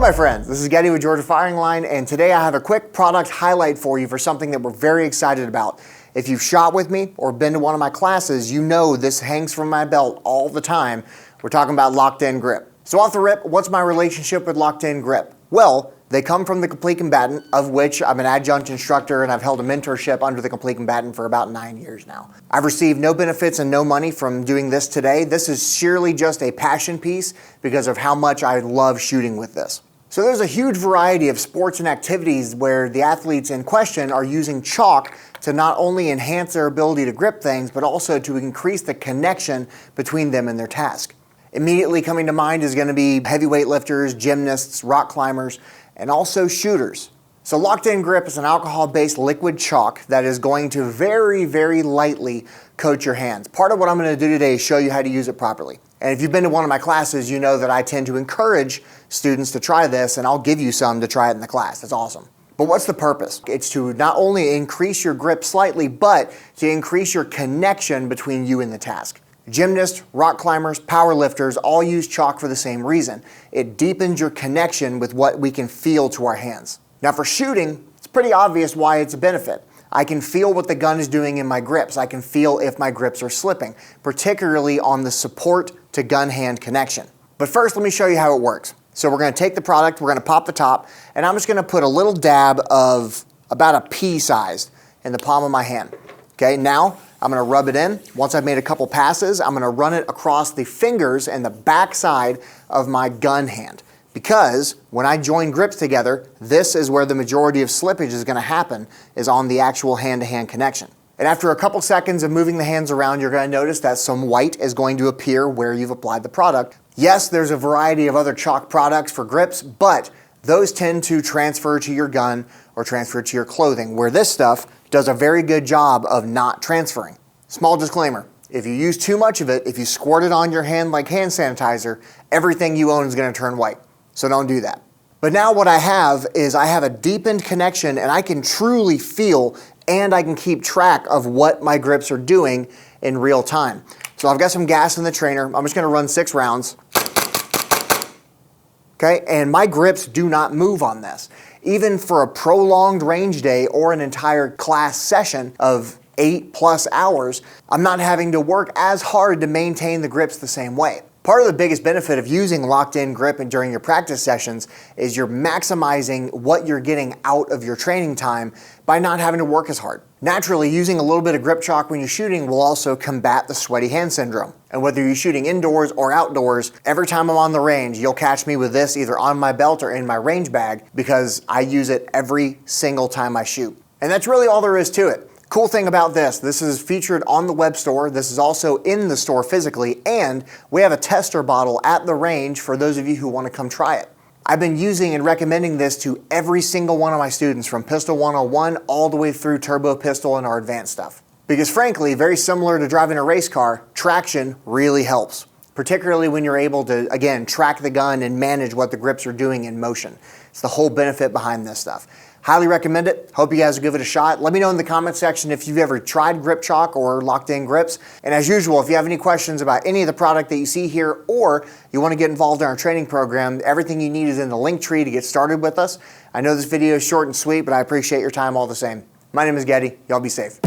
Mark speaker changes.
Speaker 1: my friends, this is Getty with Georgia Firing Line, and today I have a quick product highlight for you for something that we're very excited about. If you've shot with me or been to one of my classes, you know this hangs from my belt all the time. We're talking about locked-in grip. So off the rip, what's my relationship with locked-in grip? Well, they come from the Complete Combatant, of which I'm an adjunct instructor and I've held a mentorship under the Complete Combatant for about 9 years now. I've received no benefits and no money from doing this today. This is sheerly just a passion piece because of how much I love shooting with this. So there's a huge variety of sports and activities where the athletes in question are using chalk to not only enhance their ability to grip things, but also to increase the connection between them and their task. Immediately coming to mind is going to be heavyweight lifters, gymnasts, rock climbers, and also shooters. So locked-in grip is an alcohol-based liquid chalk that is going to very, very lightly coat your hands. Part of what I'm going to do today is show you how to use it properly. And if you've been to one of my classes, you know that I tend to encourage students to try this, and I'll give you some to try it in the class. That's awesome. But what's the purpose? It's to not only increase your grip slightly, but to increase your connection between you and the task. Gymnasts, rock climbers, power lifters all use chalk for the same reason. It deepens your connection with what we can feel to our hands. Now for shooting, it's pretty obvious why it's a benefit. I can feel what the gun is doing in my grips. I can feel if my grips are slipping, particularly on the support to gun hand connection. But first, let me show you how it works. So we're going to take the product, we're going to pop the top, and I'm just going to put a little dab of about a pea sized in the palm of my hand. Okay, now I'm going to rub it in. Once I've made a couple passes, I'm going to run it across the fingers and the back side of my gun hand. Because when I join grips together, this is where the majority of slippage is going to happen, is on the actual hand-to-hand connection. And after a couple seconds of moving the hands around, you're going to notice that some white is going to appear where you've applied the product. Yes, there's a variety of other chalk products for grips, but those tend to transfer to your gun or transfer to your clothing, where this stuff does a very good job of not transferring. Small disclaimer, if you use too much of it, if you squirt it on your hand like hand sanitizer, everything you own is going to turn white. So don't do that. But now what I have is I have a deepened connection, and I can truly feel and I can keep track of what my grips are doing in real time. So I've got some gas in the trainer. I'm just going to run 6 rounds. Okay, and my grips do not move on this. Even for a prolonged range day or an entire class session of 8+ hours, I'm not having to work as hard to maintain the grips the same way. Part of the biggest benefit of using locked-in grip during your practice sessions is you're maximizing what you're getting out of your training time by not having to work as hard. Naturally, using a little bit of grip chalk when you're shooting will also combat the sweaty hand syndrome. And whether you're shooting indoors or outdoors, every time I'm on the range, you'll catch me with this either on my belt or in my range bag because I use it every single time I shoot. And that's really all there is to it. Cool thing about this is featured on the web store. This is also in the store physically, and we have a tester bottle at the range for those of you who want to come try it. I've been using and recommending this to every single one of my students from Pistol 101 all the way through Turbo Pistol and our advanced stuff. Because frankly, very similar to driving a race car, traction really helps. Particularly when you're able to, again, track the gun and manage what the grips are doing in motion. It's the whole benefit behind this stuff. Highly recommend it. Hope you guys will give it a shot. Let me know in the comment section if you've ever tried grip chalk or locked-in grips. And as usual, if you have any questions about any of the product that you see here or you want to get involved in our training program, everything you need is in the link tree to get started with us. I know this video is short and sweet, but I appreciate your time all the same. My name is Getty. Y'all be safe.